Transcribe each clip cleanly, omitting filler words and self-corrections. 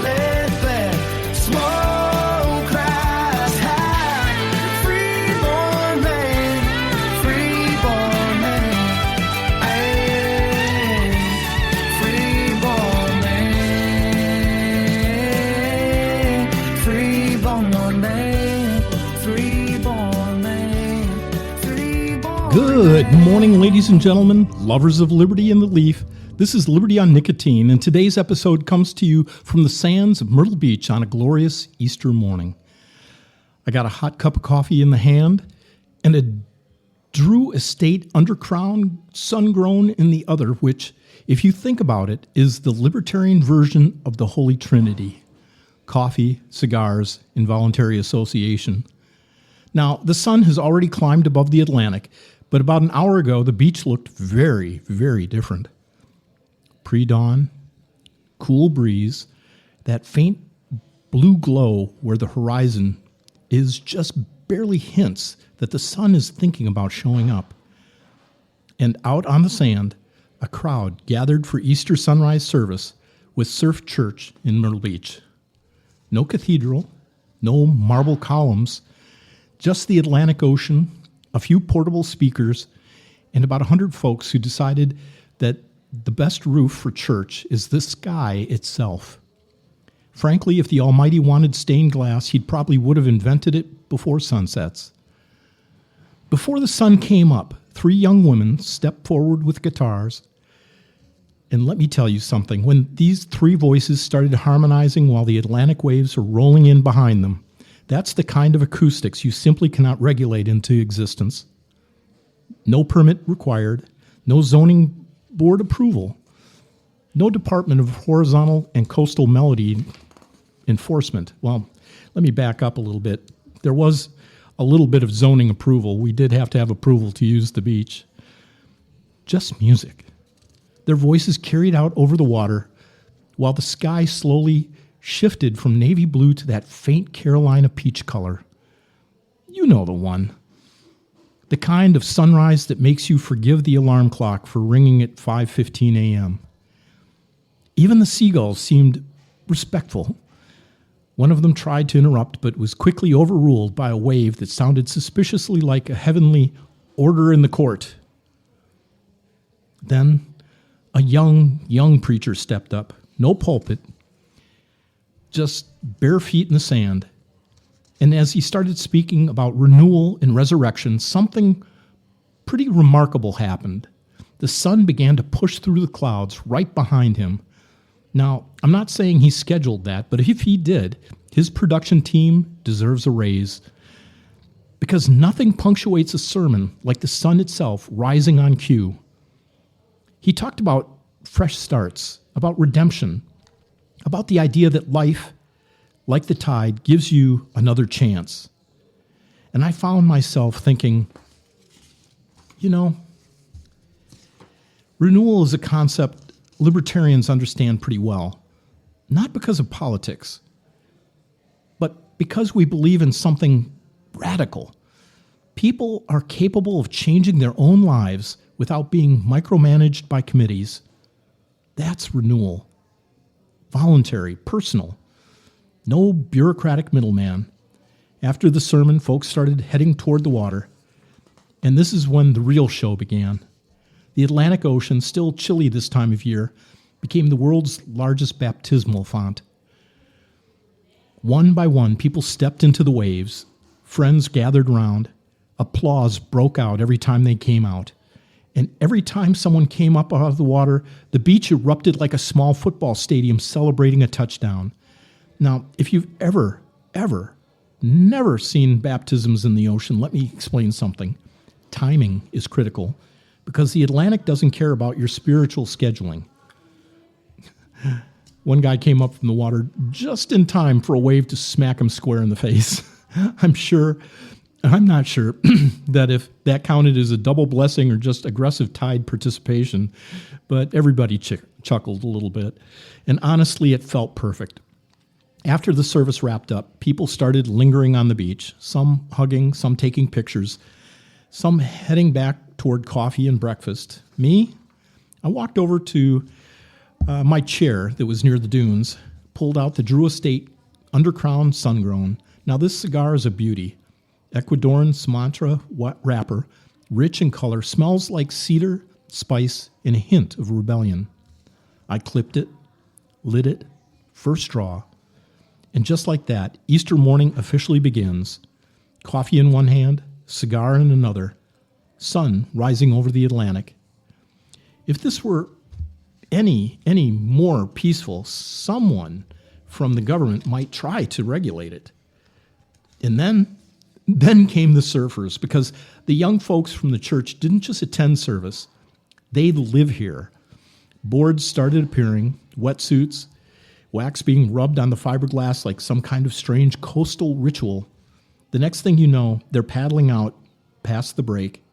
Let that smoke rise high. Freeborn man, freeborn man. Hey, freeborn man, freeborn man, freeborn man, freeborn. Good morning, ladies and gentlemen, lovers of liberty and the leaf. This is Liberty on Nicotine, and today's episode comes to you from the sands of Myrtle Beach on a glorious Easter morning. I got a hot cup of coffee in the hand and a Drew Estate Undercrown SunGrown in the other, which, if you think about it, is the libertarian version of the Holy Trinity: coffee, cigars, and voluntary association. Now, the sun has already climbed above the Atlantic, but about an hour ago, the beach looked very, very different. Pre-dawn, cool breeze, that faint blue glow where the horizon is just barely hints that the sun is thinking about showing up. And out on the sand, a crowd gathered for Easter sunrise service with Surf Church in Myrtle Beach. No cathedral, no marble columns, just the Atlantic Ocean, a few portable speakers, and about 100 folks who decided that the best roof for church is the sky itself. Frankly, if the Almighty wanted stained glass, he probably would have invented it before sunsets. Before the sun came up, 3 young women stepped forward with guitars. And let me tell you something, when these 3 voices started harmonizing while the Atlantic waves were rolling in behind them, that's the kind of acoustics you simply cannot regulate into existence. No permit required, no zoning board approval, no Department of Horizontal and Coastal Melody enforcement. Well, let me back up a little bit. There was a little bit of zoning approval. We did have to have approval to use the beach. Just music. Their voices carried out over the water while the sky slowly shifted from navy blue to that faint Carolina peach color. You know the one. The kind of sunrise that makes you forgive the alarm clock for ringing at 5:15 a.m. Even the seagulls seemed respectful. One of them tried to interrupt, but was quickly overruled by a wave that sounded suspiciously like a heavenly order in the court. Then a young preacher stepped up. No pulpit, just bare feet in the sand. And as he started speaking about renewal and resurrection, something pretty remarkable happened. The sun began to push through the clouds right behind him. Now, I'm not saying he scheduled that, but if he did, his production team deserves a raise. Because nothing punctuates a sermon like the sun itself rising on cue. He talked about fresh starts, about redemption, about the idea that life, like the tide, gives you another chance. And I found myself thinking, renewal is a concept libertarians understand pretty well, not because of politics, but because we believe in something radical. People are capable of changing their own lives without being micromanaged by committees. That's renewal. Voluntary, personal. No bureaucratic middleman. After the sermon, folks started heading toward the water. And this is when the real show began. The Atlantic Ocean, still chilly this time of year, became the world's largest baptismal font. One by one, people stepped into the waves. Friends gathered round. Applause broke out every time they came out. And every time someone came up out of the water, the beach erupted like a small football stadium celebrating a touchdown. Now, if you've ever never seen baptisms in the ocean, let me explain something. Timing is critical because the Atlantic doesn't care about your spiritual scheduling. One guy came up from the water just in time for a wave to smack him square in the face. I'm not sure that if that counted as a double blessing or just aggressive tide participation, but everybody chuckled a little bit. And honestly, it felt perfect. After the service wrapped up, people started lingering on the beach, some hugging, some taking pictures, some heading back toward coffee and breakfast. Me, I walked over to my chair that was near the dunes, pulled out the Drew Estate Undercrown SunGrown. Now this cigar is a beauty. Ecuadorian Sumatra wrapper, rich in color, smells like cedar, spice, and a hint of rebellion. I clipped it, lit it, first straw, and just like that, Easter morning officially begins. Coffee in one hand, cigar in another, sun rising over the Atlantic. If this were any more peaceful, someone from the government might try to regulate it. And then came the surfers, because the young folks from the church didn't just attend service, they live here. Boards started appearing, wetsuits, wax being rubbed on the fiberglass like some kind of strange coastal ritual. The next thing you know, they're paddling out past the break.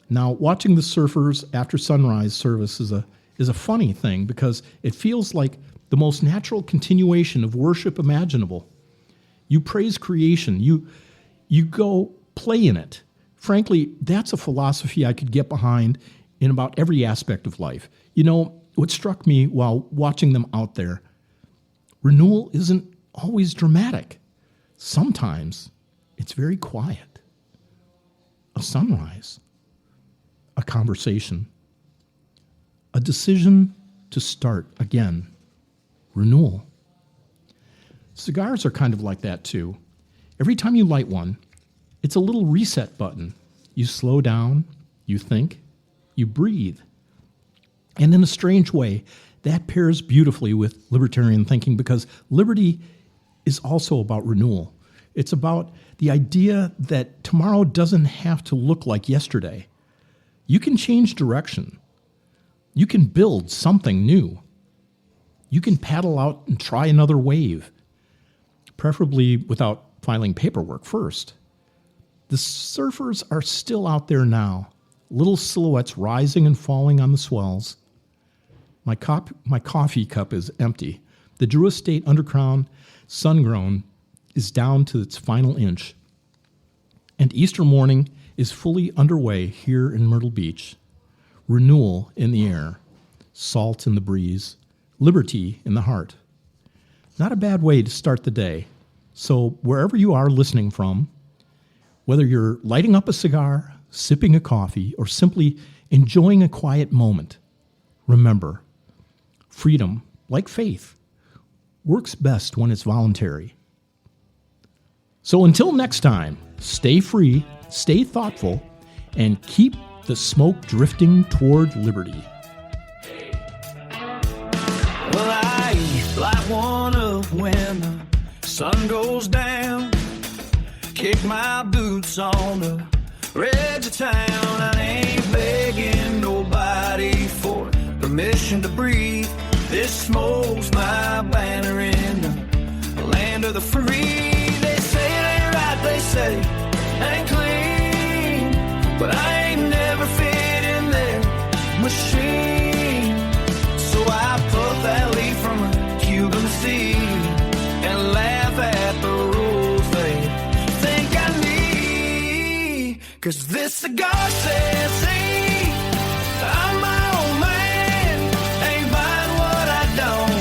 Now, watching the surfers after sunrise service is a funny thing, because it feels like the most natural continuation of worship imaginable. You praise creation. You go play in it. Frankly, that's a philosophy I could get behind in about every aspect of life. You know, what struck me while watching them out there, renewal isn't always dramatic. Sometimes it's very quiet. A sunrise, a conversation, a decision to start again, renewal. Cigars are kind of like that too. Every time you light one, it's a little reset button. You slow down, you think, you breathe. And in a strange way, that pairs beautifully with libertarian thinking, because liberty is also about renewal. It's about the idea that tomorrow doesn't have to look like yesterday. You can change direction. You can build something new. You can paddle out and try another wave, preferably without filing paperwork first. The surfers are still out there now, little silhouettes rising and falling on the swells. My coffee cup is empty. The Drew Estate Undercrown SunGrown is down to its final inch. And Easter morning is fully underway here in Myrtle Beach. Renewal in the air, salt in the breeze, liberty in the heart. Not a bad way to start the day. So wherever you are listening from, whether you're lighting up a cigar, sipping a coffee, or simply enjoying a quiet moment, remember, freedom, like faith, works best when it's voluntary. So until next time, stay free, stay thoughtful, and keep the smoke drifting toward liberty. Well, I light one up when the sun goes down. Kick my boots on the edge of town. I ain't begging nobody for permission to breathe. This smoke's my banner in the land of the free. They say it ain't right, they say it ain't clean, but I ain't never fit in their machine. So I puff that leaf from a Cuban seed and laugh at the rules they think I need. 'Cause this cigar says, see, I'm my own man, ain't buying what I don't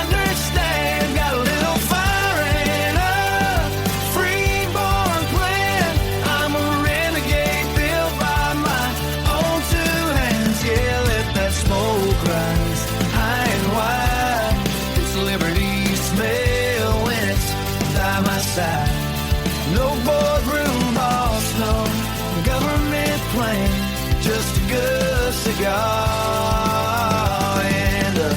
understand. Got a little fire and a free-born plan. I'm a renegade built by my own two hands. Yeah, let that smoke rise high and wide. It's liberty smell when it's by my side. No boardroom boss, no government plan, just a good cigar and a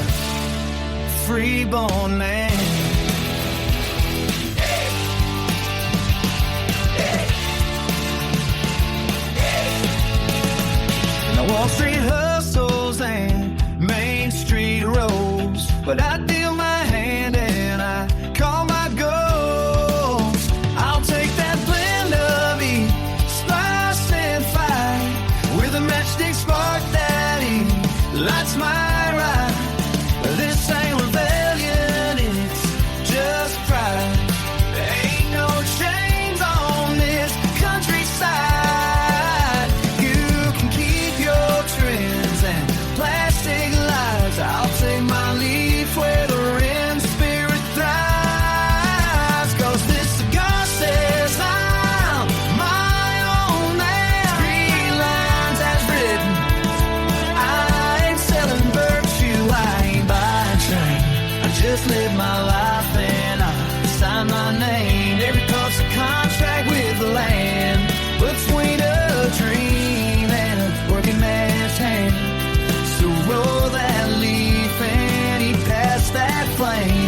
free-born man. Now Wall Street hustles and Main Street rolls, but I deal my hand and I call my goals. I'll take that blend of each spice and fire with a matchstick spark that lights my ride. This ain't rebellion, it's just pride. There ain't no chains on this countryside. You can keep your trends and plastic lights. I'll take my leaf where just live my life and I sign my name. Every part's a contract with the land, between a dream and a working man's hand. So roll that leaf and he passed that flame.